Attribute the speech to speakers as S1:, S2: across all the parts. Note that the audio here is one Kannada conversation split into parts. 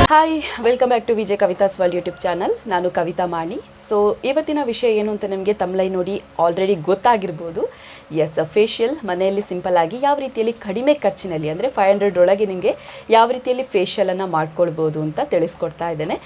S1: Hi welcome back to Vijay Kavitha's world YouTube channel. ನಾನು ಕವಿತಾ ಮಾಣಿ. ಸೊ ಇವತ್ತಿನ ವಿಷಯ ಏನು ಅಂತ ನಿಮಗೆ ತಮ್ಲೈ ನೋಡಿ ಆಲ್ರೆಡಿ ಗೊತ್ತಾಗಿರ್ಬೋದು. ಎಸ್, ಫೇಶಿಯಲ್ ಮನೆಯಲ್ಲಿ ಸಿಂಪಲ್ ಆಗಿ ಯಾವ ರೀತಿಯಲ್ಲಿ ಕಡಿಮೆ ಖರ್ಚಿನಲ್ಲಿ ಅಂದರೆ 500 ಒಳಗೆ ನಿಮಗೆ ಯಾವ ರೀತಿಯಲ್ಲಿ ಫೇಶಿಯಲನ್ನು ಮಾಡ್ಕೊಳ್ಬೋದು ಅಂತ ತಿಳಿಸ್ಕೊಡ್ತಾ ಇದ್ದೇನೆ.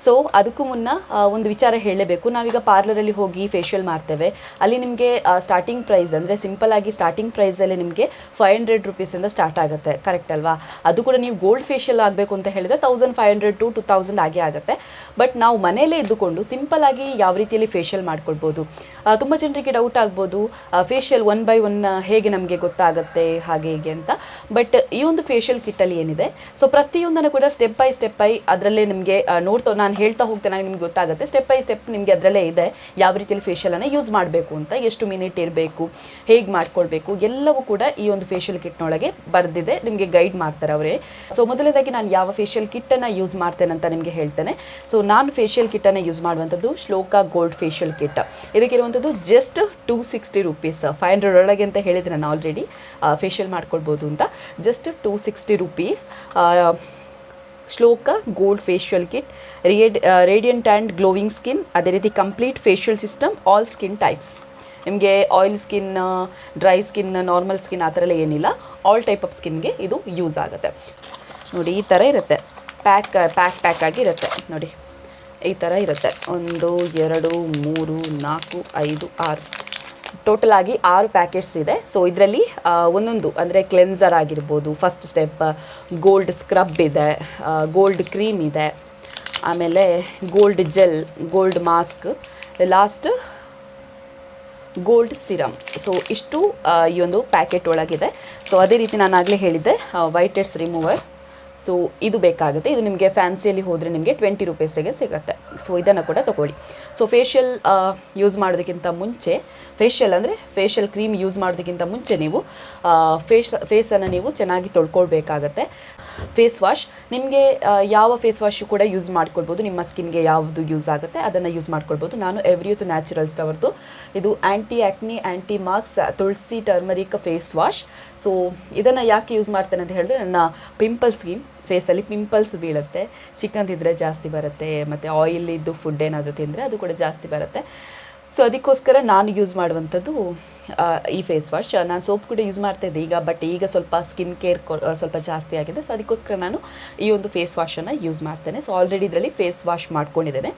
S1: ಸೊ ಅದಕ್ಕೂ ಮುನ್ನ ಒಂದು ವಿಚಾರ ಹೇಳಲೇಬೇಕು. ನಾವೀಗ ಪಾರ್ಲರಲ್ಲಿ ಹೋಗಿ ಫೇಶಿಯಲ್ ಮಾಡ್ತೇವೆ, ಅಲ್ಲಿ ನಿಮಗೆ ಸ್ಟಾರ್ಟಿಂಗ್ ಪ್ರೈಸ್ ಅಂದರೆ ಸಿಂಪಲ್ ಆಗಿ ಸ್ಟಾರ್ಟಿಂಗ್ ಪ್ರೈಸಲ್ಲಿ ನಿಮಗೆ 500 ರುಪೀಸಿಂದ ಸ್ಟಾರ್ಟ್ ಆಗುತ್ತೆ, ಕರೆಕ್ಟ್ ಅಲ್ವಾ? ಅದು ಕೂಡ ನೀವು ಗೋಲ್ಡ್ ಫೇಶಿಯಲ್ ಆಗಬೇಕು ಅಂತ ಹೇಳಿದರೆ 1500 to 2000 ಆಗೇ ಆಗುತ್ತೆ. ಬಟ್ ನಾವು ಮನೆಯಲ್ಲೇ ಇದ್ದುಕೊಂಡು ಸಿಂಪಲ್ ಆಗಿ ಯಾವ ರೀತಿಯಲ್ಲಿ ಫೇಶಿಯಲ್ ಮಾಡ್ಕೊಳ್ಬೋದು. ತುಂಬ ಜನರಿಗೆ ಡೌಟ್ ಆಗ್ಬೋದು, ಫೇಶಿಯಲ್ 1 by 1 ಹೇಗೆ ನಮಗೆ ಗೊತ್ತಾಗುತ್ತೆ ಹಾಗೆ ಹೀಗೆ ಅಂತ. ಬಟ್ ಈ ಒಂದು ಫೇಶಿಯಲ್ ಕಿಟ್ಟಲ್ಲಿ ಏನಿದೆ, ಸೊ ಪ್ರತಿಯೊಂದನ್ನು ಕೂಡ ಸ್ಟೆಪ್ ಬೈ ಅದರಲ್ಲೇ ನಿಮಗೆ ನಾನು ಹೇಳ್ತಾ ಹೋಗ್ತೇನೆ, ನಿಮ್ಗೆ ಗೊತ್ತಾಗುತ್ತೆ. ಸ್ಟೆಪ್ ಬೈ ಸ್ಟೆಪ್ ನಿಮಗೆ ಅದರಲ್ಲೇ ಇದೆ ಯಾವ ರೀತಿಯಲ್ಲಿ ಫೇಶಿಯಲನ್ನು ಯೂಸ್ ಮಾಡಬೇಕು ಅಂತ, ಎಷ್ಟು ಮಿನಿಟ್ ಇರಬೇಕು, ಹೇಗೆ ಮಾಡ್ಕೊಳ್ಬೇಕು, ಎಲ್ಲವೂ ಕೂಡ ಈ ಒಂದು ಫೇಶಿಯಲ್ ಕಿಟ್ನೊಳಗೆ ಬರೆದಿದೆ. ನಿಮಗೆ ಗೈಡ್ ಮಾಡ್ತಾರೆ ಅವರೇ. ಸೊ ಮೊದಲನೇದಾಗಿ ನಾನು ಯಾವ ಫೇಶಿಯಲ್ ಕಿಟ್ಟನ್ನು ಯೂಸ್ ಮಾಡ್ತೇನೆ ಅಂತ ನಿಮಗೆ ಹೇಳ್ತೇನೆ. ಸೊ ನಾನು ಫೇಶಿಯಲ್ ಕಿಟ್ಟನ್ನು ಯೂಸ್ ಮಾಡುವಂಥದ್ದು ಶ್ಲೋಕಾ ಗೋಲ್ಡ್ ಫೇಶಿಯಲ್ ಕಿಟ್. ಇದಕ್ಕಿರುವಂಥದ್ದು ಜಸ್ಟ್ 260 ರುಪೀಸ್. 500 ಒಳಗೆ ಅಂತ ಹೇಳಿದರೆ ನಾನು ಆಲ್ರೆಡಿ ಫೇಶಿಯಲ್ ಮಾಡ್ಕೊಳ್ಬೋದು ಅಂತ. Just 260 rupees Shloka gold facial kit. Radiant and glowing skin, ಅದೇ ರೀತಿ complete facial system, all skin types. ನಿಮಗೆ oil skin, dry skin, normal skin ಆ ಥರ ಎಲ್ಲ ಏನಿಲ್ಲ, ಆಲ್ ಟೈಪ್ ಆಫ್ ಸ್ಕಿನ್ಗೆ ಇದು ಯೂಸ್ ಆಗುತ್ತೆ. ನೋಡಿ ಈ ಥರ ಇರುತ್ತೆ, ಪ್ಯಾಕ್ ಆಗಿರುತ್ತೆ. ನೋಡಿ ಈ ಥರ ಇರುತ್ತೆ. 1 2 3 4 5 6 ಟೋಟಲ್ ಆಗಿ 6 ಪ್ಯಾಕೆಟ್ಸ್ ಇದೆ. ಸೊ ಇದರಲ್ಲಿ ಒಂದೊಂದು ಅಂದರೆ ಕ್ಲೆನ್ಸರ್ ಆಗಿರ್ಬೋದು, ಫಸ್ಟ್ ಸ್ಟೆಪ್ ಗೋಲ್ಡ್ ಸ್ಕ್ರಬ್ ಇದೆ, ಗೋಲ್ಡ್ ಕ್ರೀಮ್ ಇದೆ, ಆಮೇಲೆ gold gel, gold mask, last gold serum. So ಇಷ್ಟು ಈ ಒಂದು ಪ್ಯಾಕೆಟ್ ಒಳಗಿದೆ. ಸೊ ಅದೇ ರೀತಿ ನಾನು ಆಗಲೇ ಹೇಳಿದ್ದೆ ವೈಟ್ ಹೆಡ್ಸ್ ರಿಮೂವರ್. ಸೊ ಇದು ಬೇಕಾಗುತ್ತೆ. ಇದು ನಿಮಗೆ ಫ್ಯಾನ್ಸಿಯಲ್ಲಿ ಹೋದರೆ ನಿಮಗೆ 20 ರುಪೀಸಿಗೆ ಸಿಗುತ್ತೆ. ಸೊ ಇದನ್ನು ಕೂಡ ತೊಗೊಳ್ಳಿ. ಸೊ ಫೇಶಿಯಲ್ ಯೂಸ್ ಮಾಡೋದಕ್ಕಿಂತ ಮುಂಚೆ, ಫೇಶಿಯಲ್ ಕ್ರೀಮ್ ಯೂಸ್ ಮಾಡೋದಕ್ಕಿಂತ ಮುಂಚೆ ನೀವು ಫೇಸನ್ನು ನೀವು ಚೆನ್ನಾಗಿ ತೊಳ್ಕೊಳ್ಬೇಕಾಗತ್ತೆ. ಫೇಸ್ ವಾಶ್ ನಿಮಗೆ ಯಾವ ಫೇಸ್ ವಾಶು ಕೂಡ ಯೂಸ್ ಮಾಡ್ಕೊಳ್ಬೋದು. ನಿಮ್ಮ ಸ್ಕಿನ್ಗೆ ಯಾವುದು ಯೂಸ್ ಆಗುತ್ತೆ ಅದನ್ನು ಯೂಸ್ ಮಾಡ್ಕೊಳ್ಬೋದು. ನಾನು ಎವ್ರಿಯೂತ್ ನ್ಯಾಚುರಲ್ಸ್ ಅವ್ರದ್ದು ಇದು ಆ್ಯಂಟಿ ಆ್ಯಕ್ನಿ, ಆ್ಯಂಟಿ ಮಾರ್ಕ್ಸ್, ತುಳಸಿ ಟರ್ಮರಿಕ್ ಫೇಸ್ ವಾಶ್. ಸೊ ಇದನ್ನು ಯಾಕೆ ಯೂಸ್ ಮಾಡ್ತೇನೆ ಅಂತ ಹೇಳಿದ್ರೆ, ನನ್ನ ಪಿಂಪಲ್ಸ್ಗೆ, ಫೇಸಲ್ಲಿ ಪಿಂಪಲ್ಸ್ ಬೀಳುತ್ತೆ, ಚಿಕನ್ ತಿಂದರೆ ಜಾಸ್ತಿ ಬರುತ್ತೆ, ಮತ್ತು ಆಯಿಲ್ ಇದ್ದು ಫುಡ್ ಏನಾದರೂ ತಿಂದರೆ ಅದು ಕೂಡ ಜಾಸ್ತಿ ಬರುತ್ತೆ. ಸೊ ಅದಕ್ಕೋಸ್ಕರ ನಾನು ಯೂಸ್ ಮಾಡುವಂಥದ್ದು ಈ ಫೇಸ್ ವಾಶ್. ನಾನು ಸೋಪ್ ಕೂಡ ಯೂಸ್ ಮಾಡ್ತಾಯಿದ್ದೆ ಈಗ, ಬಟ್ ಈಗ ಸ್ವಲ್ಪ ಸ್ಕಿನ್ ಕೇರ್ ಸ್ವಲ್ಪ ಜಾಸ್ತಿ ಆಗಿದೆ. ಸೊ ಅದಕ್ಕೋಸ್ಕರ ನಾನು ಈ ಒಂದು ಫೇಸ್ ವಾಶನ್ನು ಯೂಸ್ ಮಾಡ್ತೇನೆ. ಸೊ ಆಲ್ರೆಡಿ ಇದರಲ್ಲಿ ಫೇಸ್ ವಾಶ್ ಮಾಡ್ಕೊಂಡಿದ್ದೇನೆ.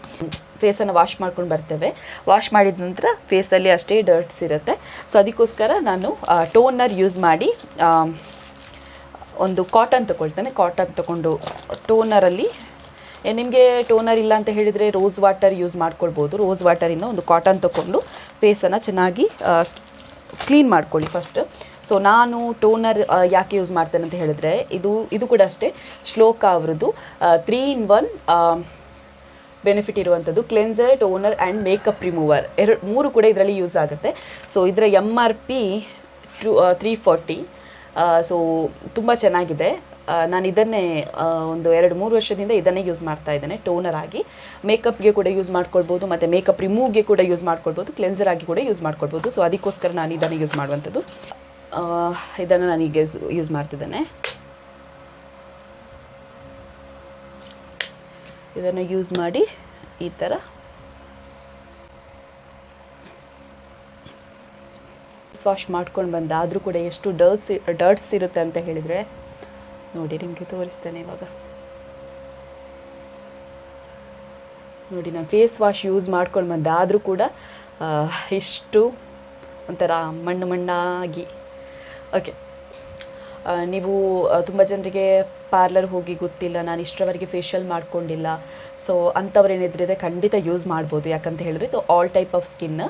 S1: ಫೇಸನ್ನು ವಾಶ್ ಮಾಡ್ಕೊಂಡು ಬರ್ತೇವೆ. ವಾಶ್ ಮಾಡಿದ ನಂತರ ಫೇಸಲ್ಲಿ ಅಷ್ಟೇ ಡರ್ಟ್ಸ್ ಇರುತ್ತೆ. ಸೊ ಅದಕ್ಕೋಸ್ಕರ ನಾನು ಟೋನರ್ ಯೂಸ್ ಮಾಡಿ ಒಂದು ಕಾಟನ್ ತೊಗೊಳ್ತೇನೆ. ಕಾಟನ್ ತೊಗೊಂಡು ಟೋನರಲ್ಲಿ, ನಿಮಗೆ ಟೋನರ್ ಇಲ್ಲ ಅಂತ ಹೇಳಿದರೆ ರೋಸ್ ವಾಟರ್ ಯೂಸ್ ಮಾಡ್ಕೊಳ್ಬೋದು. ರೋಸ್ ವಾಟರಿಂದ ಒಂದು ಕಾಟನ್ ತೊಗೊಂಡು ಫೇಸನ್ನು ಚೆನ್ನಾಗಿ ಕ್ಲೀನ್ ಮಾಡ್ಕೊಳ್ಳಿ ಫಸ್ಟ್. ಸೊ ನಾನು ಟೋನರ್ ಯಾಕೆ ಯೂಸ್ ಮಾಡ್ತೇನೆ ಅಂತ ಹೇಳಿದ್ರೆ, ಇದು ಕೂಡ ಅಷ್ಟೇ ಶ್ಲೋಕಾ ಅವರದ್ದು 3 in 1 ಬೆನಿಫಿಟ್ ಇರುವಂಥದ್ದು. Cleanser, toner and makeup remover, 3 ಕೂಡ ಇದರಲ್ಲಿ ಯೂಸ್ ಆಗುತ್ತೆ. ಸೊ ಇದರ MRP 340. ಸೊ ತುಂಬ ಚೆನ್ನಾಗಿದೆ. ನಾನು ಇದನ್ನೇ ಒಂದು 2-3 ವರ್ಷದಿಂದ ಇದನ್ನೇ ಯೂಸ್ ಮಾಡ್ತಾ ಇದ್ದೇನೆ ಟೋನರ್ ಆಗಿ. ಮೇಕಪ್ಗೆ ಕೂಡ ಯೂಸ್ ಮಾಡ್ಕೊಳ್ಬೋದು, ಮತ್ತು ಮೇಕಪ್ ರಿಮೂವ್ಗೆ ಕೂಡ ಯೂಸ್ ಮಾಡ್ಕೊಳ್ಬೋದು, ಕ್ಲೆನ್ಸರ್ ಆಗಿ ಕೂಡ ಯೂಸ್ ಮಾಡ್ಕೊಳ್ಬೋದು. ಸೊ ಅದಕ್ಕೋಸ್ಕರ ನಾನು ಇದನ್ನು ಯೂಸ್ ಮಾಡುವಂಥದ್ದು. ಇದನ್ನು ನಾನೀಗ ಯೂಸ್ ಮಾಡ್ತಿದ್ದೇನೆ. ಇದನ್ನು ಯೂಸ್ ಮಾಡಿ ಈ ಥರ ವಾಶ್ ಮಾಡ್ಕೊಂಡು ಬಂದ, ಆದರೂ ಕೂಡ ಎಷ್ಟು ಡರ್ಟ್ಸ್ ಇರುತ್ತೆ ಅಂತ ಹೇಳಿದರೆ, ನೋಡಿ ನಿಮಗೆ ತೋರಿಸ್ತೇನೆ ಇವಾಗ. ನೋಡಿ ನಾನು ಫೇಸ್ ವಾಶ್ ಯೂಸ್ ಮಾಡ್ಕೊಂಡು ಬಂದೆ, ಆದರೂ ಕೂಡ ಇಷ್ಟು ಒಂಥರ ಮಣ್ಣಾಗಿ. ಓಕೆ, ನೀವು ತುಂಬ ಜನರಿಗೆ ಪಾರ್ಲರ್ ಹೋಗಿ ಗೊತ್ತಿಲ್ಲ, ನಾನು ಇಷ್ಟರವರೆಗೆ ಫೇಶಿಯಲ್ ಮಾಡ್ಕೊಂಡಿಲ್ಲ. ಸೊ ಅಂಥವ್ರೇನಿದ್ರೆ ಖಂಡಿತ ಯೂಸ್ ಮಾಡ್ಬೋದು. ಯಾಕಂತ ಹೇಳಿದ್ರೆ ಇದು ಆಲ್ ಟೈಪ್ ಆಫ್ ಸ್ಕಿನ್,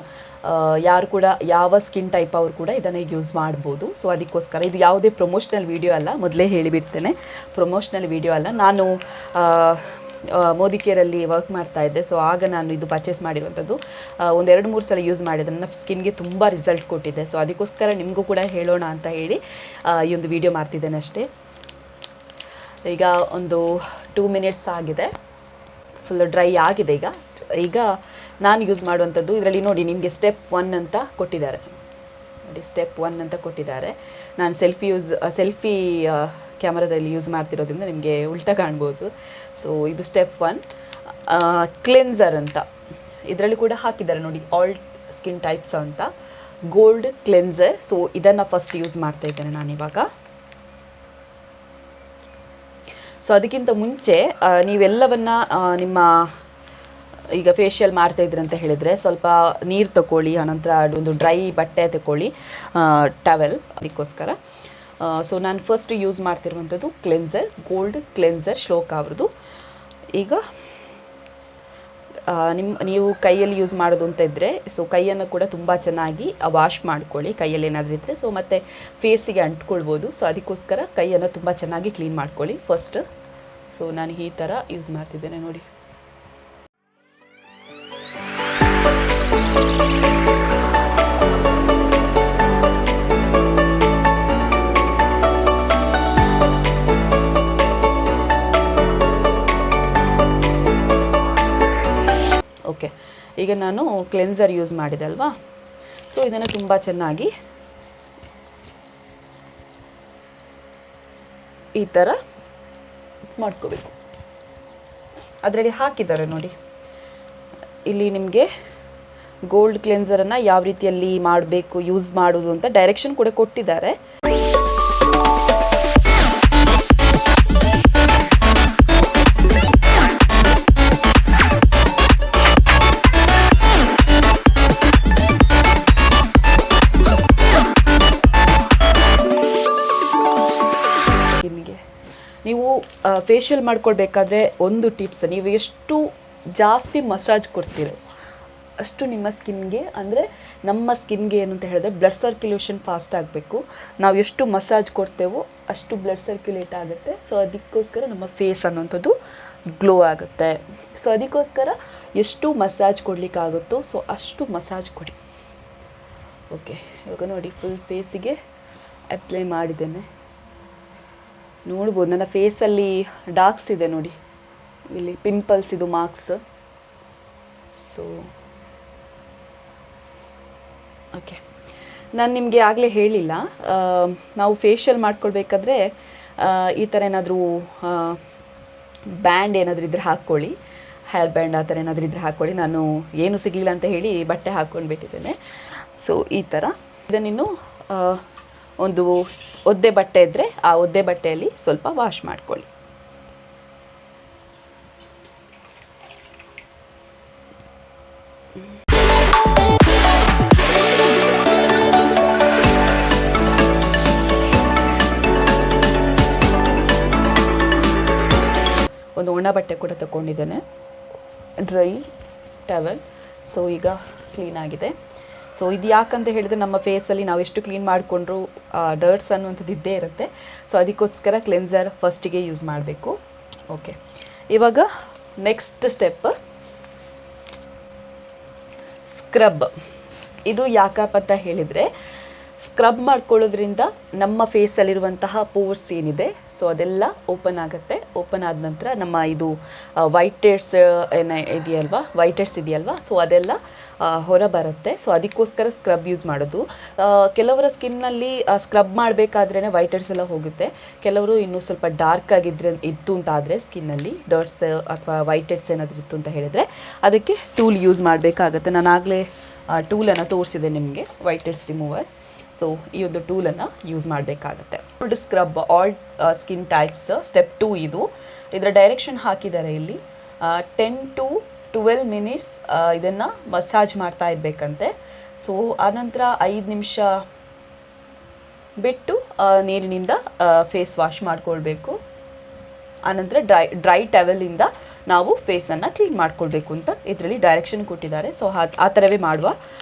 S1: ಯಾರು ಕೂಡ ಯಾವ ಸ್ಕಿನ್ ಟೈಪ್ ಅವರು ಕೂಡ ಇದನ್ನು ಯೂಸ್ ಮಾಡ್ಬೋದು. ಸೊ ಅದಕ್ಕೋಸ್ಕರ ಇದು ಯಾವುದೇ ಪ್ರಮೋಷ್ನಲ್ ವೀಡಿಯೋ ಅಲ್ಲ, ಮೊದಲೇ ಹೇಳಿಬಿಡ್ತೇನೆ, ಪ್ರಮೋಷ್ನಲ್ ವೀಡಿಯೋ ಅಲ್ಲ. ನಾನು ಮೋದಿಕೇರಲ್ಲಿ ವರ್ಕ್ ಮಾಡ್ತಾ ಇದ್ದೆ. ಸೊ ಆಗ ನಾನು ಇದು ಪರ್ಚೇಸ್ ಮಾಡಿರುವಂಥದ್ದು. ಒಂದು 2-3 ಸಲ ಯೂಸ್ ಮಾಡಿದೆ, ನನ್ನ ಸ್ಕಿನ್ಗೆ ತುಂಬ ರಿಸಲ್ಟ್ ಕೊಟ್ಟಿದೆ. ಸೊ ಅದಕ್ಕೋಸ್ಕರ ನಿಮಗೂ ಕೂಡ ಹೇಳೋಣ ಅಂತ ಹೇಳಿ ಈ ಒಂದು ವಿಡಿಯೋ ಮಾಡ್ತಿದ್ದೇನೆ ಅಷ್ಟೇ. ಈಗ ಒಂದು 2 minutes ಆಗಿದೆ, ಫುಲ್ ಡ್ರೈ ಆಗಿದೆ. ಈಗ ನಾನು ಯೂಸ್ ಮಾಡುವಂಥದ್ದು, ಇದರಲ್ಲಿ ನೋಡಿ ನಿಮಗೆ ಸ್ಟೆಪ್ 1 ಅಂತ ಕೊಟ್ಟಿದ್ದಾರೆ. ನೋಡಿ ಸ್ಟೆಪ್ 1 ಅಂತ ಕೊಟ್ಟಿದ್ದಾರೆ. ನಾನು ಸೆಲ್ಫಿ ಕ್ಯಾಮರಾದಲ್ಲಿ ಯೂಸ್ ಮಾಡ್ತಿರೋದ್ರಿಂದ ನಿಮಗೆ ಉಲ್ಟಾ ಕಾಣ್ಬೋದು. ಸೊ ಇದು ಸ್ಟೆಪ್ 1 ಕ್ಲೆನ್ಸರ್ ಅಂತ ಇದರಲ್ಲಿ ಕೂಡ ಹಾಕಿದ್ದಾರೆ ನೋಡಿ, ಆಲ್ ಸ್ಕಿನ್ ಟೈಪ್ಸ್ ಅಂತ ಗೋಲ್ಡ್ ಕ್ಲೆನ್ಸರ್. ಸೊ ಇದನ್ನು ಫಸ್ಟ್ ಯೂಸ್ ಮಾಡ್ತಾ ಇದ್ದೇನೆ ನಾನಿವಾಗ. ಸೊ ಅದಕ್ಕಿಂತ ಮುಂಚೆ ನೀವೆಲ್ಲವನ್ನ ನಿಮ್ಮ ಈಗ ಫೇಶಿಯಲ್ ಮಾಡ್ತಾ ಇದ್ರಿ ಅಂತ ಹೇಳಿದರೆ ಸ್ವಲ್ಪ ನೀರು ತಗೊಳ್ಳಿ, ಆನಂತರ ಒಂದು ಡ್ರೈ ಬಟ್ಟೆ ತಗೊಳ್ಳಿ, ಟವೆಲ್, ಅದಕ್ಕೋಸ್ಕರ. ಸೊ ನಾನು ಫಸ್ಟ್ ಯೂಸ್ ಮಾಡ್ತಿರುವಂಥದ್ದು ಕ್ಲೆನ್ಸರ್, ಗೋಲ್ಡ್ ಕ್ಲೆನ್ಸರ್ ಶ್ಲೋಕ ಅವ್ರದ್ದು. ಈಗ ನೀವು ಕೈಯಲ್ಲಿ ಯೂಸ್ ಮಾಡೋದು ಅಂತ ಇದ್ದರೆ ಸೊ ಕೈಯನ್ನು ಕೂಡ ತುಂಬ ಚೆನ್ನಾಗಿ ವಾಶ್ ಮಾಡ್ಕೊಳ್ಳಿ, ಕೈಯಲ್ಲಿ ಏನಾದರೂ ಇದ್ದರೆ. ಸೊ ಮತ್ತು ಫೇಸಿಗೆ ಅಂಟ್ಕೊಳ್ಬೋದು. ಸೊ ಅದಕ್ಕೋಸ್ಕರ ಕೈಯನ್ನು ತುಂಬ ಚೆನ್ನಾಗಿ ಕ್ಲೀನ್ ಮಾಡ್ಕೊಳ್ಳಿ ಫಸ್ಟ್. ಸೊ ನಾನು ಈ ಥರ ಯೂಸ್ ಮಾಡ್ತಿದ್ದೇನೆ ನೋಡಿ. ಓಕೆ, ಈಗ ನಾನು ಕ್ಲೆನ್ಸರ್ ಯೂಸ್ ಮಾಡಿದೆ ಅಲ್ವಾ. ಸೊ ಇದನ್ನು ತುಂಬ ಚೆನ್ನಾಗಿ ಈ ಥರ ಮಾಡ್ಕೋಬೇಕು. ಅದರಲ್ಲಿ ಹಾಕಿದ್ದಾರೆ ನೋಡಿ, ಇಲ್ಲಿ ನಿಮಗೆ ಗೋಲ್ಡ್ ಕ್ಲೆನ್ಸರನ್ನು ಯಾವ ರೀತಿಯಲ್ಲಿ ಮಾಡಬೇಕು, ಯೂಸ್ ಮಾಡೋದು ಅಂತ ಡೈರೆಕ್ಷನ್ ಕೂಡ ಕೊಟ್ಟಿದ್ದಾರೆ. ನೀವು ಫೇಶಿಯಲ್ ಮಾಡ್ಕೊಳ್ಬೇಕಾದ್ರೆ ಒಂದು ಟಿಪ್ಸ್, ನೀವು ಎಷ್ಟು ಜಾಸ್ತಿ ಮಸಾಜ್ ಕೊಡ್ತೀರೋ ಅಷ್ಟು ನಿಮ್ಮ ಸ್ಕಿನ್ಗೆ, ಅಂದರೆ ನಮ್ಮ ಸ್ಕಿನ್ಗೆ ಏನು ಅಂತ ಹೇಳಿದ್ರೆ ಬ್ಲಡ್ ಸರ್ಕ್ಯುಲೇಷನ್ ಫಾಸ್ಟ್ ಆಗಬೇಕು. ನಾವು ಎಷ್ಟು ಮಸಾಜ್ ಕೊಡ್ತೇವೋ ಅಷ್ಟು ಬ್ಲಡ್ ಸರ್ಕ್ಯುಲೇಟ್ ಆಗುತ್ತೆ. ಸೊ ಅದಕ್ಕೋಸ್ಕರ ನಮ್ಮ ಫೇಸ್ ಅನ್ನೋಂಥದ್ದು ಗ್ಲೋ ಆಗುತ್ತೆ. ಸೊ ಅದಕ್ಕೋಸ್ಕರ ಎಷ್ಟು ಮಸಾಜ್ ಕೊಡಲಿಕ್ಕಾಗುತ್ತೋ ಸೊ ಅಷ್ಟು ಮಸಾಜ್ ಕೊಡಿ. ಓಕೆ, ಇವಾಗ ನೋಡಿ ಫುಲ್ ಫೇಸಿಗೆ ಅಪ್ಲೈ ಮಾಡಿದ್ದೇನೆ. ನೋಡ್ಬೋದು ನನ್ನ ಫೇಸಲ್ಲಿ ಡಾರ್ಕ್ಸ್ ಇದೆ ನೋಡಿ, ಇಲ್ಲಿ ಪಿಂಪಲ್ಸ್, ಇದು ಮಾರ್ಕ್ಸ್. ಸೊ ಓಕೆ, ನಾನು ನಿಮಗೆ ಆಗಲೇ ಹೇಳಿಲ್ಲ, ನಾವು ಫೇಶಿಯಲ್ ಮಾಡ್ಕೊಳ್ಬೇಕಾದ್ರೆ ಈ ಥರ ಏನಾದರೂ ಬ್ಯಾಂಡ್ ಏನಾದರೂ ಇದ್ದರೆ ಹಾಕ್ಕೊಳ್ಳಿ, ಹೇರ್ ಬ್ಯಾಂಡ್ ಆ ಥರ ಏನಾದರೂ ಇದ್ದರೆ ಹಾಕ್ಕೊಳ್ಳಿ. ನಾನು ಏನು ಸಿಗಲಿಲ್ಲ ಅಂತ ಹೇಳಿ ಬಟ್ಟೆ ಹಾಕ್ಕೊಂಡು ಬಿಟ್ಟಿದ್ದೇನೆ. ಸೊ ಈ ಥರ ಇದನ್ನಿನ್ನು ಒಂದು ಒದ್ದೆ ಬಟ್ಟೆ ಇದ್ದರೆ ಆ ಒದ್ದೆ ಬಟ್ಟೆಯಲ್ಲಿ ಸ್ವಲ್ಪ ವಾಶ್ ಮಾಡ್ಕೊಳ್ಳಿ. ಒಂದು ಒಣ ಬಟ್ಟೆ ಕೂಡ ತಗೊಂಡಿದ್ದೇನೆ, ಡ್ರೈ ಟವೆಲ್. ಸೊ ಈಗ ಕ್ಲೀನ್ ಆಗಿದೆ. ಸೊ ಇದು ಯಾಕಂತ ಹೇಳಿದರೆ ನಮ್ಮ ಫೇಸಲ್ಲಿ ನಾವು ಎಷ್ಟು ಕ್ಲೀನ್ ಮಾಡಿಕೊಂಡ್ರೂ ಡರ್ಟ್ಸ್ ಅನ್ನುವಂಥದ್ದು ಇದ್ದೇ ಇರುತ್ತೆ. ಸೊ ಅದಕ್ಕೋಸ್ಕರ ಕ್ಲೆನ್ಸರ್ ಫಸ್ಟಿಗೆ ಯೂಸ್ ಮಾಡಬೇಕು. ಓಕೆ, ಇವಾಗ ನೆಕ್ಸ್ಟ್ ಸ್ಟೆಪ್ ಸ್ಕ್ರಬ್. ಇದು ಯಾಕಪ್ಪ ಅಂತ ಹೇಳಿದರೆ ಸ್ಕ್ರಬ್ ಮಾಡ್ಕೊಳ್ಳೋದ್ರಿಂದ ನಮ್ಮ ಫೇಸಲ್ಲಿರುವಂತಹ ಪೋರ್ಸ್ ಏನಿದೆ ಸೊ ಅದೆಲ್ಲ ಓಪನ್ ಆಗುತ್ತೆ. ಓಪನ್ ಆದ ನಂತರ ನಮ್ಮ ಇದು ವೈಟ್ ಹೆಡ್ಸ್ ಇದೆಯಲ್ವಾ, ವೈಟ್ ಹೆಡ್ಸ್ ಇದೆಯಲ್ವಾ, ಸೊ ಅದೆಲ್ಲ ಹೊರ ಬರುತ್ತೆ. ಸೊ ಅದಕ್ಕೋಸ್ಕರ ಸ್ಕ್ರಬ್ ಯೂಸ್ ಮಾಡೋದು. ಕೆಲವರ ಸ್ಕಿನ್ನಲ್ಲಿ ಸ್ಕ್ರಬ್ ಮಾಡಬೇಕಾದ್ರೇ ವೈಟ್ ಹೆಡ್ಸ್ ಎಲ್ಲ ಹೋಗುತ್ತೆ. ಕೆಲವರು ಇನ್ನೂ ಸ್ವಲ್ಪ ಡಾರ್ಕ್ ಇತ್ತು ಅಂತ ಆದರೆ ಸ್ಕಿನ್ನಲ್ಲಿ ಡರ್ಟ್ಸ್ ಅಥವಾ ವೈಟ್ ಹೆಡ್ಸ್ ಏನಾದರೂ ಇತ್ತು ಅಂತ ಹೇಳಿದರೆ ಅದಕ್ಕೆ ಟೂಲ್ ಯೂಸ್ ಮಾಡಬೇಕಾಗತ್ತೆ. ನಾನು ಆಗಲೇ ಟೂಲನ್ನು ತೋರಿಸಿದೆ ನಿಮಗೆ, ವೈಟ್ ಹೆಡ್ಸ್ ರಿಮೂವರ್. ಸೊ ಈ ಒಂದು ಟೂಲನ್ನು ಯೂಸ್ ಮಾಡಬೇಕಾಗತ್ತೆ. Gold scrub all skin types step 2 ಇದು. ಇದರ ಡೈರೆಕ್ಷನ್ ಹಾಕಿದ್ದಾರೆ ಇಲ್ಲಿ. 10 to 12 ಮಿನಿಟ್ಸ್ ಇದನ್ನು ಮಸಾಜ್ ಮಾಡ್ತಾ ಇರಬೇಕಂತೆ. ಸೊ ಆನಂತರ 5 ನಿಮಿಷ ಬಿಟ್ಟು ನೀರಿನಿಂದ ಫೇಸ್ ವಾಶ್ ಮಾಡ್ಕೊಳ್ಬೇಕು. ಆನಂತರ ಡ್ರೈ ಟವೆಲಿಂದ ನಾವು ಫೇಸನ್ನು ಕ್ಲೀನ್ ಮಾಡ್ಕೊಳ್ಬೇಕು ಅಂತ ಇದರಲ್ಲಿ ಡೈರೆಕ್ಷನ್ ಕೊಟ್ಟಿದ್ದಾರೆ. ಸೊ ಆ ಥರವೇ ಮಾಡುವ.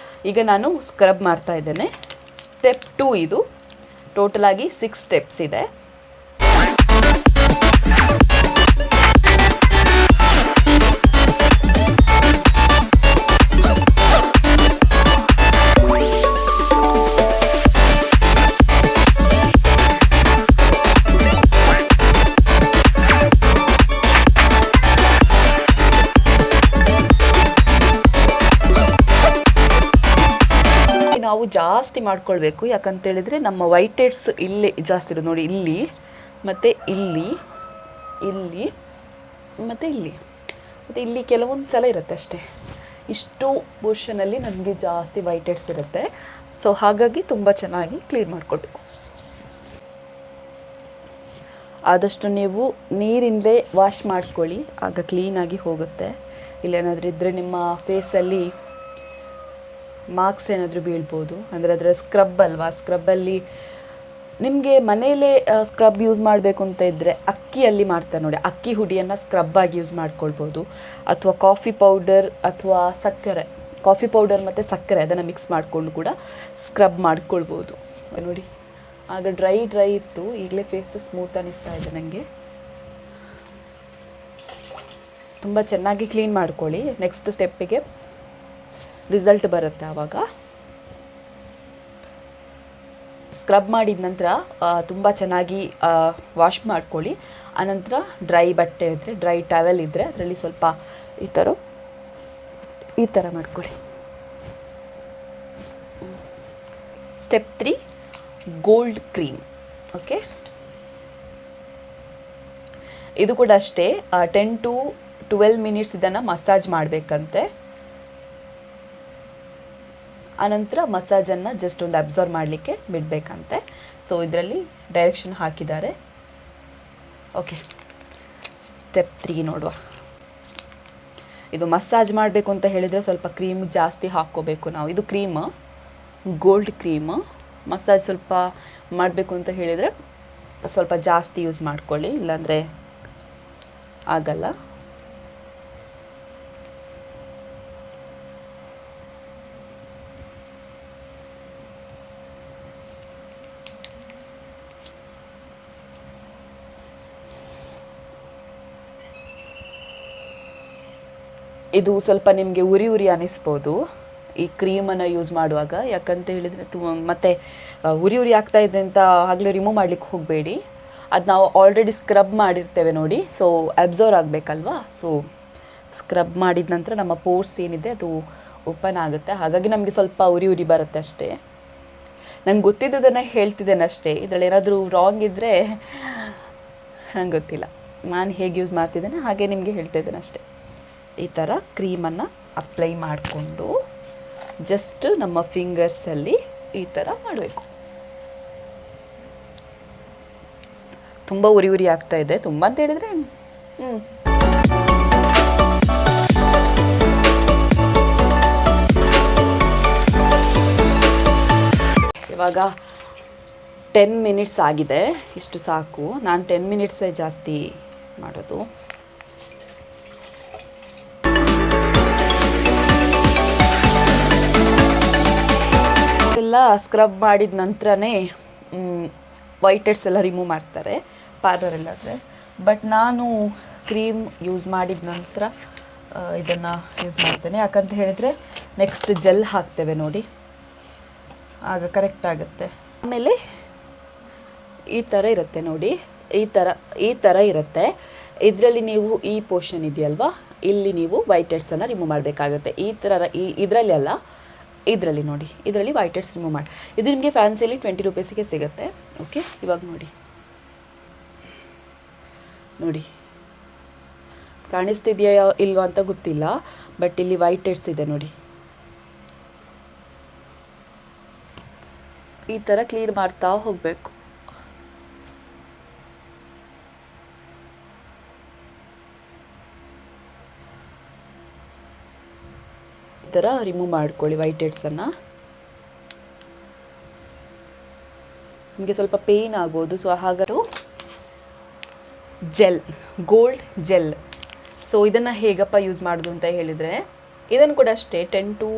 S1: ಈಗ ನಾನು ಸ್ಕ್ರಬ್ ಮಾಡ್ತಾ ಇದ್ದೇನೆ. ಸ್ಟೆಪ್ 2 ಇದು. ಟೋಟಲ್ ಆಗಿ 6 ಸ್ಟೆಪ್ಸ್ ಇದೆ. ನಾವು ಜಾಸ್ತಿ ಮಾಡ್ಕೊಳ್ಬೇಕು. ಯಾಕಂತೇಳಿದರೆ ನಮ್ಮ ವೈಟ್ ಹೆಡ್ಸ್ ಇಲ್ಲೇ ಜಾಸ್ತಿ ಇರೋದು ನೋಡಿ, ಇಲ್ಲಿ ಮತ್ತು ಇಲ್ಲಿ ಮತ್ತು ಇಲ್ಲಿ ಕೆಲವೊಂದು ಸಲ ಇರುತ್ತೆ ಅಷ್ಟೇ. ಇಷ್ಟು ಪೋರ್ಷನಲ್ಲಿ ನನಗೆ ಜಾಸ್ತಿ ವೈಟ್ ಹೆಡ್ಸ್ ಇರುತ್ತೆ. ಸೊ ಹಾಗಾಗಿ ತುಂಬ ಚೆನ್ನಾಗಿ ಕ್ಲೀನ್ ಮಾಡಿಕೊಳ್ಬೇಕು. ಆದಷ್ಟು ನೀವು ನೀರಿಂದಲೇ ವಾಶ್ ಮಾಡ್ಕೊಳ್ಳಿ, ಆಗ ಕ್ಲೀನಾಗಿ ಹೋಗುತ್ತೆ. ಇಲ್ಲೇನಾದರೂ ಇದ್ದರೆ ನಿಮ್ಮ ಫೇಸಲ್ಲಿ ಮಾರ್ಕ್ಸ್ ಏನಾದರೂ ಬೀಳ್ಬೋದು. ಅಂದರೆ ಅದರ ಸ್ಕ್ರಬ್ ಅಲ್ವಾ, ಸ್ಕ್ರಬ್ಬಲ್ಲಿ ನಿಮಗೆ ಮನೆಯಲ್ಲೇ ಸ್ಕ್ರಬ್ ಯೂಸ್ ಮಾಡಬೇಕು ಅಂತ ಇದ್ದರೆ ಅಕ್ಕಿಯಲ್ಲಿ ಮಾಡ್ತಾರೆ ನೋಡಿ, ಅಕ್ಕಿ ಹುಡಿಯನ್ನು ಸ್ಕ್ರಬ್ಬಾಗಿ ಯೂಸ್ ಮಾಡ್ಕೊಳ್ಬೋದು. ಅಥವಾ ಕಾಫಿ ಪೌಡರ್ ಅಥವಾ ಸಕ್ಕರೆ, ಕಾಫಿ ಪೌಡರ್ ಮತ್ತು ಸಕ್ಕರೆ ಅದನ್ನು ಮಿಕ್ಸ್ ಮಾಡಿಕೊಂಡು ಕೂಡ ಸ್ಕ್ರಬ್ ಮಾಡ್ಕೊಳ್ಬೋದು ನೋಡಿ. ಆಗ ಡ್ರೈ ಇತ್ತು, ಈಗಲೇ ಫೇಸ್ ಸ್ಮೂತ್ ಅನ್ನಿಸ್ತಾ ಇದೆ ನನಗೆ. ತುಂಬ ಚೆನ್ನಾಗಿ ಕ್ಲೀನ್ ಮಾಡ್ಕೊಳ್ಳಿ, ನೆಕ್ಸ್ಟ್ ಸ್ಟೆಪ್ಪಿಗೆ ರಿಸಲ್ಟ್ ಬರುತ್ತೆ. ಆವಾಗ ಸ್ಕ್ರಬ್ ಮಾಡಿದ ನಂತರ ತುಂಬ ಚೆನ್ನಾಗಿ ವಾಶ್ ಮಾಡ್ಕೊಳ್ಳಿ. ಆನಂತರ ಡ್ರೈ ಬಟ್ಟೆ ಇದ್ದರೆ, ಡ್ರೈ ಟವೆಲ್ ಇದ್ದರೆ ಅದರಲ್ಲಿ ಸ್ವಲ್ಪ ಈ ಥರ ಮಾಡ್ಕೊಳ್ಳಿ. Step 3 gold cream. ಓಕೆ, ಇದು ಕೂಡ ಅಷ್ಟೇ 10 to 12 ಮಿನಿಟ್ಸ್ ಇದನ್ನು ಮಸಾಜ್ ಮಾಡಬೇಕಂತೆ. ಆನಂತರ ಮಸಾಜನ್ನು ಜಸ್ಟ್ ಒಂದು ಅಬ್ಸರ್ವ್ ಮಾಡಲಿಕ್ಕೆ ಬಿಡಬೇಕಂತೆ. ಸೊ ಇದರಲ್ಲಿ ಡೈರೆಕ್ಷನ್ ಹಾಕಿದ್ದಾರೆ. ಓಕೆ, ಸ್ಟೆಪ್ 3 ನೋಡುವ. ಇದು ಮಸಾಜ್ ಮಾಡಬೇಕು ಅಂತ ಹೇಳಿದರೆ ಸ್ವಲ್ಪ ಕ್ರೀಮ್ ಜಾಸ್ತಿ ಹಾಕ್ಕೋಬೇಕು ನಾವು. ಇದು ಕ್ರೀಮ್, ಗೋಲ್ಡ್ ಕ್ರೀಮ್. ಮಸಾಜ್ ಸ್ವಲ್ಪ ಮಾಡಬೇಕು ಅಂತ ಹೇಳಿದರೆ ಸ್ವಲ್ಪ ಜಾಸ್ತಿ ಯೂಸ್ ಮಾಡ್ಕೊಳ್ಳಿ, ಇಲ್ಲಾಂದರೆ ಆಗಲ್ಲ. ಇದು ಸ್ವಲ್ಪ ನಿಮಗೆ ಉರಿ ಅನ್ನಿಸ್ಬೋದು ಈ ಕ್ರೀಮನ್ನು ಯೂಸ್ ಮಾಡುವಾಗ. ಯಾಕಂತ ಹೇಳಿದರೆ ಮತ್ತೆ ಉರಿ ಆಗ್ತಾ ಇದೆ ಅಂತ ಆಗಲೇ ರಿಮೂವ್ ಮಾಡಲಿಕ್ಕೆ ಹೋಗಬೇಡಿ. ಅದು ನಾವು ಆಲ್ರೆಡಿ ಸ್ಕ್ರಬ್ ಮಾಡಿರ್ತೇವೆ ನೋಡಿ, ಸೊ ಅಬ್ಸರ್ವ್ ಆಗಬೇಕಲ್ವಾ. ಸೊ ಸ್ಕ್ರಬ್ ಮಾಡಿದ ನಂತರ ನಮ್ಮ ಪೋರ್ಸ್ ಏನಿದೆ ಅದು ಓಪನ್ ಆಗುತ್ತೆ. ಹಾಗಾಗಿ ನಮಗೆ ಸ್ವಲ್ಪ ಉರಿ ಬರುತ್ತೆ ಅಷ್ಟೇ. ನಂಗೆ ಗೊತ್ತಿದ್ದದನ್ನು ಹೇಳ್ತಿದ್ದೇನೆ ಅಷ್ಟೇ. ಇದರಲ್ಲಿ ಏನಾದರೂ ರಾಂಗ್ ಇದ್ದರೆ ನಂಗೆ ಗೊತ್ತಿಲ್ಲ, ನಾನು ಹೇಗೆ ಯೂಸ್ ಮಾಡ್ತಿದ್ದೇನೆ ಹಾಗೆ ನಿಮಗೆ ಹೇಳ್ತಾ ಇದ್ದೇನೆ ಅಷ್ಟೇ. ಈ ಥರ ಕ್ರೀಮನ್ನು ಅಪ್ಲೈ ಮಾಡಿಕೊಂಡು ಜಸ್ಟ್ ನಮ್ಮ ಫಿಂಗರ್ಸಲ್ಲಿ ಈ ಥರ ಮಾಡಬೇಕು. ತುಂಬ ಉರಿ ಆಗ್ತಾ ಇದೆ, ತುಂಬ ಅಂತ ಹೇಳಿದರೆ ಇವಾಗ 10 ಮಿನಿಟ್ಸ್ ಆಗಿದೆ, ಇಷ್ಟು ಸಾಕು. ನಾನು 10 ಮಿನಿಟ್ಸೇ ಜಾಸ್ತಿ ಮಾಡೋದು. ಎಲ್ಲ ಸ್ಕ್ರಬ್ ಮಾಡಿದ ನಂತರನೇ ವೈಟ್ ಹೆಡ್ಸ್ ಎಲ್ಲ ರಿಮೂವ್ ಮಾಡ್ತಾರೆ ಪಾರ್ಲರೆಲ್ಲಾದರೆ. ಬಟ್ ನಾನು ಕ್ರೀಮ್ ಯೂಸ್ ಮಾಡಿದ ನಂತರ ಇದನ್ನು ಯೂಸ್ ಮಾಡ್ತೇನೆ. ಯಾಕಂತ ಹೇಳಿದರೆ ನೆಕ್ಸ್ಟ್ ಜೆಲ್ ಹಾಕ್ತೇವೆ ನೋಡಿ, ಆಗ ಕರೆಕ್ಟ್ ಆಗುತ್ತೆ. ಆಮೇಲೆ ಈ ಥರ ಇರುತ್ತೆ ನೋಡಿ, ಈ ಥರ ಇರುತ್ತೆ. ಇದರಲ್ಲಿ ನೀವು ಈ ಪೋರ್ಷನ್ ಇದೆಯಲ್ವಾ, ಇಲ್ಲಿ ನೀವು ವೈಟ್ ಹೆಡ್ಸನ್ನು ರಿಮೂವ್ ಮಾಡಬೇಕಾಗುತ್ತೆ. ಈ ಥರ ಇದರಲ್ಲಿ ಅಲ್ಲ, ಇದರಲ್ಲಿ ನೋಡಿ, ಇದರಲ್ಲಿ ವೈಟ್ ಹೆಡ್ಸ್ ರಿಮೂವ್ ಮಾಡಿ. ಇದು ನಿಮಗೆ ಫ್ಯಾನ್ಸಿಯಲ್ಲಿ 20 ರೂಪೀಸಿಗೆ ಸಿಗುತ್ತೆ. ಓಕೆ, ಇವಾಗ ನೋಡಿ ಕಾಣಿಸ್ತಿದೆಯಾ ಇಲ್ವಾ ಅಂತ ಗೊತ್ತಿಲ್ಲ, ಬಟ್ ಇಲ್ಲಿ ವೈಟ್ ಹೆಡ್ಸ್ ಇದೆ ನೋಡಿ. ಈ ಥರ ಕ್ಲೀನ್ ಮಾಡ್ತಾ ಹೋಗಬೇಕು. ಈ ಥರ ರಿಮೂವ್ ಮಾಡ್ಕೊಳ್ಳಿ ವೈಟ್ ಹೆಡ್ಸನ್ನು. ನಿಮಗೆ ಸ್ವಲ್ಪ ಪೇಯ್ನ್ ಆಗ್ಬೋದು, ಸೊ ಹಾಗಾದ್ರೂ ಜೆಲ್, ಗೋಲ್ಡ್ ಜೆಲ್. ಸೊ ಇದನ್ನು ಹೇಗಪ್ಪ ಯೂಸ್ ಮಾಡೋದು ಅಂತ ಹೇಳಿದರೆ, ಇದನ್ನು ಕೂಡ ಅಷ್ಟೇ 10 to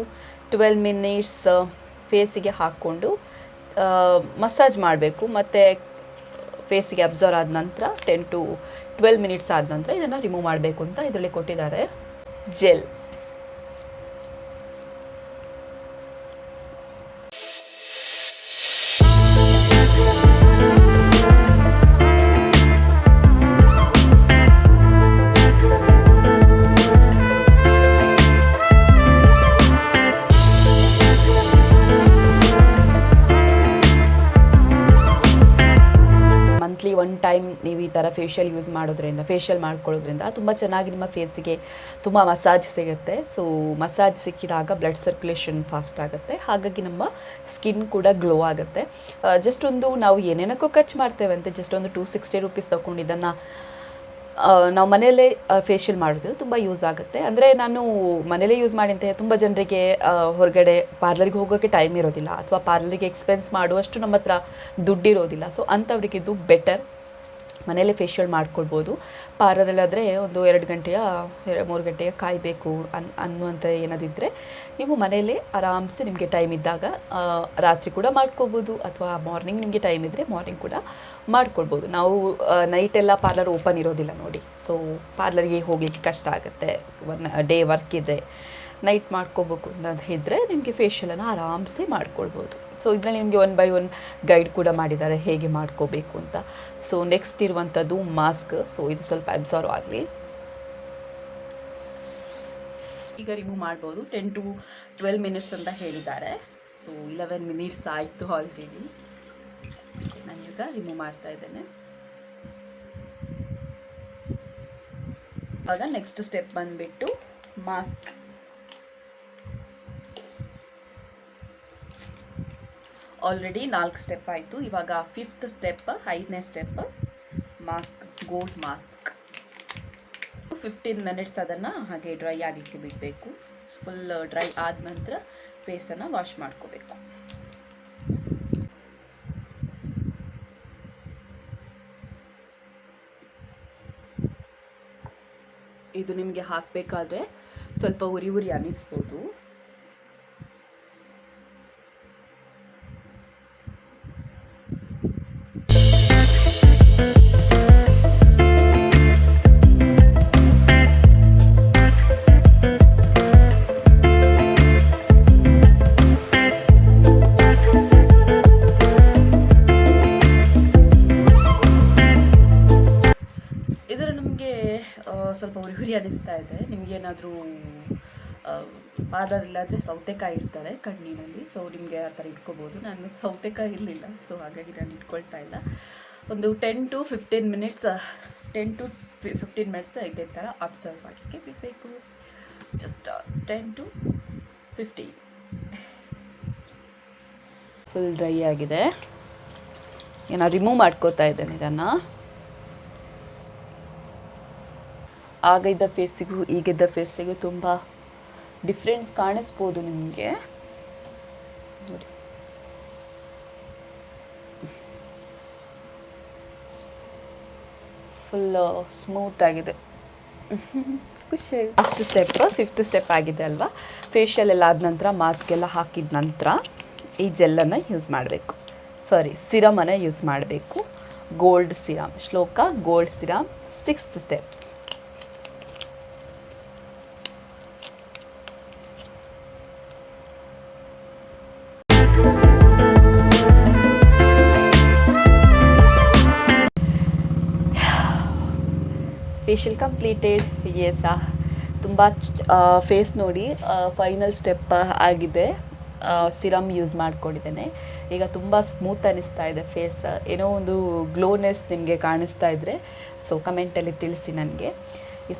S1: 12 ಮಿನಿಟ್ಸ್ ಫೇಸಿಗೆ ಹಾಕ್ಕೊಂಡು ಮಸಾಜ್ ಮಾಡಬೇಕು. ಮತ್ತು ಫೇಸಿಗೆ ಅಬ್ಸರ್ವ್ ಆದ ನಂತರ 10 to 12 ಮಿನಿಟ್ಸ್ ಆದ ನಂತರ ಇದನ್ನು ರಿಮೂವ್ ಮಾಡಬೇಕು ಅಂತ ಇದರಲ್ಲಿ ಕೊಟ್ಟಿದ್ದಾರೆ ಜೆಲ್. ಮಂತ್ಲಿ ಒನ್ ಟೈಮ್ ನೀವು ಈ ಥರ ಫೇಶಿಯಲ್ ಯೂಸ್ ಮಾಡೋದ್ರಿಂದ, ಫೇಶಿಯಲ್ ಮಾಡ್ಕೊಳ್ಳೋದ್ರಿಂದ ತುಂಬ ಚೆನ್ನಾಗಿ ನಿಮ್ಮ ಫೇಸಿಗೆ ತುಂಬ ಮಸಾಜ್ ಸಿಗುತ್ತೆ. ಸೊ ಮಸಾಜ್ ಸಿಕ್ಕಿದಾಗ ಬ್ಲಡ್ ಸರ್ಕ್ಯುಲೇಷನ್ ಫಾಸ್ಟ್ ಆಗುತ್ತೆ, ಹಾಗಾಗಿ ನಮ್ಮ ಸ್ಕಿನ್ ಕೂಡ ಗ್ಲೋ ಆಗುತ್ತೆ. ಜಸ್ಟ್ ಒಂದು ನಾವು ಏನೇನಕ್ಕೂ ಖರ್ಚು ಮಾಡ್ತೇವೆ ಅಂತ ಜಸ್ಟ್ ಒಂದು 260 ರೂಪೀಸ್ ತೊಗೊಂಡು ಇದನ್ನು ನಾವು ಮನೆಯಲ್ಲೇ ಫೇಶಿಯಲ್ ಮಾಡೋದು ತುಂಬ ಯೂಸ್ ಆಗುತ್ತೆ. ಅಂದರೆ ನಾನು ಮನೇಲೇ ಯೂಸ್ ಮಾಡಿ ಅಂತ ತುಂಬ ಜನರಿಗೆ ಹೊರಗಡೆ ಪಾರ್ಲರ್ಗೆ ಹೋಗೋಕ್ಕೆ ಟೈಮ್ ಇರೋದಿಲ್ಲ, ಅಥವಾ ಪಾರ್ಲರ್ಗೆ ಎಕ್ಸ್ಪೆನ್ಸ್ ಮಾಡುವಷ್ಟು ನಮ್ಮ ಹತ್ರ ದುಡ್ಡಿರೋದಿಲ್ಲ. ಸೊ ಅಂಥವ್ರಿಗೆ ಇದು ಬೆಟರ್, ಮನೇಲೇ ಫೇಶಿಯಲ್ ಮಾಡ್ಕೊಳ್ಬೋದು. ಪಾರ್ಲರಲ್ಲಾದರೆ ಒಂದು 2 ಗಂಟೆಯ 3 ಗಂಟೆಯ ಕಾಯಬೇಕು ಅನ್ನುವಂಥ ಏನದಿದ್ದರೆ ನೀವು ಮನೆಯಲ್ಲೇ ಆರಾಮ್ಸೆ ನಿಮಗೆ ಟೈಮ್ ಇದ್ದಾಗ ರಾತ್ರಿ ಕೂಡ ಮಾಡ್ಕೋಬೋದು, ಅಥವಾ ಮಾರ್ನಿಂಗ್ ನಿಮಗೆ ಟೈಮ್ ಇದ್ದರೆ ಮಾರ್ನಿಂಗ್ ಕೂಡ ಮಾಡ್ಕೊಳ್ಬೋದು. ನಾವು ನೈಟೆಲ್ಲ ಪಾರ್ಲರ್ ಓಪನ್ ಇರೋದಿಲ್ಲ ನೋಡಿ, ಸೊ ಪಾರ್ಲರ್ಗೆ ಹೋಗಲಿಕ್ಕೆ ಕಷ್ಟ ಆಗುತ್ತೆ, ಡೇ ವರ್ಕ್ ಇದೆ, ನೈಟ್ ಮಾಡ್ಕೋಬೇಕು ಅಂತ ಇದ್ದರೆ ನಿಮಗೆ ಫೇಶಿಯಲನ್ನು ಆರಾಮ್ಸೆ ಮಾಡ್ಕೊಳ್ಬೋದು. ಸೊ ಇದರಲ್ಲಿ ನಿಮಗೆ 1 by 1 ಗೈಡ್ ಕೂಡ ಮಾಡಿದ್ದಾರೆ ಹೇಗೆ ಮಾಡ್ಕೋಬೇಕು ಅಂತ. ಸೊ ನೆಕ್ಸ್ಟ್ ಇರುವಂಥದ್ದು ಮಾಸ್ಕ್. ಸೊ ಇದು ಸ್ವಲ್ಪ ಅಬ್ಸರ್ವ್ ಆಗಲಿ. ಈಗ ರಿಮೂವ್ ಮಾಡ್ಬೋದು. 10 to 12 minutes ಅಂತ ಹೇಳಿದ್ದಾರೆ. ಸೊ 11 minutes ಆಯಿತು ಆಲ್ರೆಡಿ. ನಾನೀಗ ರಿಮೂವ್ ಮಾಡ್ತಾ ಇದ್ದೇನೆ. ಆಗ ನೆಕ್ಸ್ಟ್ ಸ್ಟೆಪ್ ಬಂದುಬಿಟ್ಟು ಮಾಸ್ಕ್. ಆಲ್ರೆಡಿ 4 ಸ್ಟೆಪ್ ಆಯಿತು. ಇವಾಗ 5th ಸ್ಟೆಪ್, 5ನೇ step mask, gold mask. 15 minutes ಅದನ್ನು ಹಾಗೆ ಡ್ರೈ ಆಗಲಿಕ್ಕೆ ಬಿಡಬೇಕು. ಫುಲ್ ಡ್ರೈ ಆದ ನಂತರ ಫೇಸನ್ನು ವಾಶ್ ಮಾಡ್ಕೋಬೇಕು. ಇದು ನಿಮಗೆ ಹಾಕಬೇಕಾದ್ರೆ ಸ್ವಲ್ಪ ಉರಿ ಉರಿ ಅನ್ನಿಸ್ಬೋದು. ಸ್ವಲ್ಪ ಉರಿ ಅನ್ನಿಸ್ತಾ ಇದೆ. ನಿಮಗೇನಾದರೂ ಪಾರ್ಲರಿಲ್ಲಾದರೆ ಸೌತೆಕಾಯಿ ಇರ್ತಾರೆ ಕಣ್ಣಿನಲ್ಲಿ, ಸೊ ನಿಮಗೆ ಆ ಥರ ಇಟ್ಕೋಬೋದು. ನಾನು ಸೌತೆಕಾಯಿ ಇರಲಿಲ್ಲ, ಸೊ ಹಾಗಾಗಿ ನಾನು ಇಟ್ಕೊಳ್ತಾ ಇಲ್ಲ. ಒಂದು 10 to 15 minutes ಇದೇ ಥರ ಅಬ್ಸರ್ವ್ ಮಾಡಲಿಕ್ಕೆ ಬಿಡಬೇಕು. Just 10 to 15. ಫುಲ್ ಡ್ರೈ ಆಗಿದೆ. ನಾನು ರಿಮೂವ್ ಮಾಡ್ಕೋತಾ ಇದ್ದೇನೆ ಇದನ್ನು. ಆಗ ಇದ್ದ ಫೇಸಿಗೂ ಈಗಿದ್ದ ಫೇಸಿಗೂ ತುಂಬ ಡಿಫ್ರೆನ್ಸ್ ಕಾಣಿಸ್ಬೋದು ನಿಮಗೆ ನೋಡಿ. ಫುಲ್ ಸ್ಮೂತ್ ಆಗಿದೆ, ಖುಷಿ. ಫಸ್ಟ್ ಸ್ಟೆಪ್ 5th ಸ್ಟೆಪ್ ಆಗಿದೆ ಅಲ್ವಾ. ಫೇಶಿಯಲ್ ಎಲ್ಲ ಆದ ನಂತರ ಮಾಸ್ಕ್ ಎಲ್ಲ ಹಾಕಿದ ನಂತರ ಈ ಜೆಲ್ಲನ್ನು ಯೂಸ್ ಮಾಡಬೇಕು, ಸಿರಮನ್ನು ಯೂಸ್ ಮಾಡಬೇಕು. Gold serum, Shloka gold serum. 6th step. Facial completed. Yes, ತುಂಬ ಫೇಸ್ ನೋಡಿ ಫೈನಲ್ ಸ್ಟೆಪ್ ಆಗಿದೆ. ಸಿರಮ್ ಯೂಸ್ ಮಾಡ್ಕೊಂಡಿದ್ದೇನೆ. ಈಗ ತುಂಬ ಸ್ಮೂತ್ ಅನ್ನಿಸ್ತಾ ಇದೆ ಫೇಸ್. ಏನೋ ಒಂದು ಗ್ಲೋನೆಸ್ ನಿಮಗೆ ಕಾಣಿಸ್ತಾ ಇದ್ದರೆ ಸೊ ಕಮೆಂಟಲ್ಲಿ ತಿಳಿಸಿ ನನಗೆ.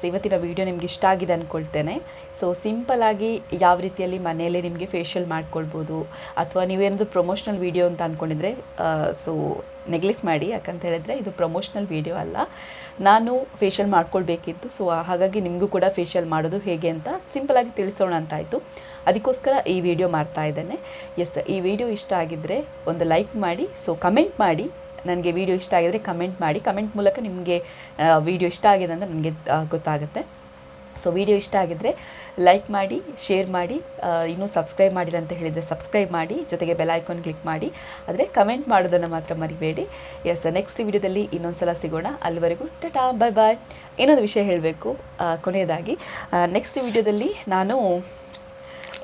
S1: ಇವತ್ತಿನ ವಿಡಿಯೋ ನಿಮ್ಗೆ ಇಷ್ಟ ಆಗಿದೆ ಅಂದ್ಕೊಳ್ತೇನೆ. ಸೊ ಸಿಂಪಲ್ಲಾಗಿ ಯಾವ ರೀತಿಯಲ್ಲಿ ಮನೆಯಲ್ಲೇ ನಿಮಗೆ ಫೇಶಿಯಲ್ ಮಾಡ್ಕೊಳ್ಬೋದು, ಅಥವಾ ನೀವೇನಾದರೂ ಪ್ರಮೋಷ್ನಲ್ ವಿಡಿಯೋ ಅಂತ ಅಂದ್ಕೊಂಡಿದ್ರೆ ಸೊ ನೆಗ್ಲೆಕ್ಟ್ ಮಾಡಿ, ಯಾಕಂತ ಹೇಳಿದ್ರೆ ಇದು ಪ್ರಮೋಷ್ನಲ್ ವಿಡಿಯೋ ಅಲ್ಲ. ನಾನು ಫೇಶಿಯಲ್ ಮಾಡ್ಕೊಳ್ಬೇಕಿತ್ತು, ಸೊ ಹಾಗಾಗಿ ನಿಮಗೂ ಕೂಡ ಫೇಶಿಯಲ್ ಮಾಡೋದು ಹೇಗೆ ಅಂತ ಸಿಂಪಲಾಗಿ ತಿಳಿಸೋಣ ಅಂತಾಯಿತು. ಅದಕ್ಕೋಸ್ಕರ ಈ ವಿಡಿಯೋ ಮಾಡ್ತಾ ಇದ್ದೇನೆ. ಎಸ್, ಈ ವಿಡಿಯೋ ಇಷ್ಟ ಆಗಿದ್ದರೆ ಒಂದು ಲೈಕ್ ಮಾಡಿ. ಸೊ ಕಮೆಂಟ್ ಮಾಡಿ, ನನಗೆ ವಿಡಿಯೋ ಇಷ್ಟ ಆಗಿದರೆ ಕಮೆಂಟ್ ಮಾಡಿ. ಕಮೆಂಟ್ ಮೂಲಕ ನಿಮಗೆ ವಿಡಿಯೋ ಇಷ್ಟ ಆಗಿದೆ ಅಂತ ನನಗೆ ಗೊತ್ತಾಗುತ್ತೆ. ಸೊ ವಿಡಿಯೋ ಇಷ್ಟ ಆಗಿದ್ದರೆ ಲೈಕ್ ಮಾಡಿ, ಶೇರ್ ಮಾಡಿ. ಇನ್ನೂ ಸಬ್ಸ್ಕ್ರೈಬ್ ಮಾಡಿಲ್ಲ ಅಂತ ಹೇಳಿದರೆ ಸಬ್ಸ್ಕ್ರೈಬ್ ಮಾಡಿ, ಜೊತೆಗೆ ಬೆಲ್ ಐಕಾನ್ ಕ್ಲಿಕ್ ಮಾಡಿ. ಆದರೆ ಕಮೆಂಟ್ ಮಾಡೋದನ್ನು ಮಾತ್ರ ಮರಿಬೇಡಿ. ಎಸ್, ನೆಕ್ಸ್ಟ್ ವಿಡಿಯೋದಲ್ಲಿ ಇನ್ನೊಂದು ಸಲ ಸಿಗೋಣ. ಅಲ್ಲಿವರೆಗೂ ಟಾಟಾ, ಬಾಯ್ ಬಾಯ್. ಇನ್ನೊಂದು ವಿಷಯ ಹೇಳಬೇಕು ಕೊನೆಯದಾಗಿ, ನೆಕ್ಸ್ಟ್ ವಿಡಿಯೋದಲ್ಲಿ ನಾನು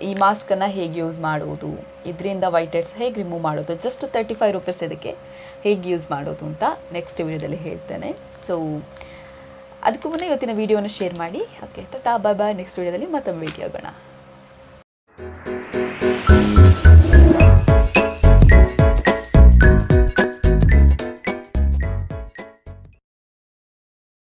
S1: ಈ ಮಾಸ್ಕನ್ನು ಹೇಗೆ ಯೂಸ್ ಮಾಡೋದು, ಇದರಿಂದ ವೈಟ್ ಹೆಡ್ಸ್ ಹೇಗೆ ರಿಮೂವ್ ಮಾಡೋದು, ಜಸ್ಟ್ 35 ರೂಪೀಸ್ ಇದಕ್ಕೆ ಹೇಗೆ ಯೂಸ್ ಮಾಡೋದು ಅಂತ ನೆಕ್ಸ್ಟ್ ವಿಡಿಯೋದಲ್ಲಿ ಹೇಳ್ತೇನೆ. ಸೊ ಅದಕ್ಕೂ ಮುನ್ನೇ ಇವತ್ತಿನ ವಿಡಿಯೋನ ಶೇರ್ ಮಾಡಿ. ಓಕೆ, ಟಾಟಾ, ಬಾಯ್ ಬಾಯ್. ನೆಕ್ಸ್ಟ್ ವಿಡಿಯೋದಲ್ಲಿ ಮತ್ತೊಮ್ಮೆ ಭೇಟಿ ಆಗೋಣ.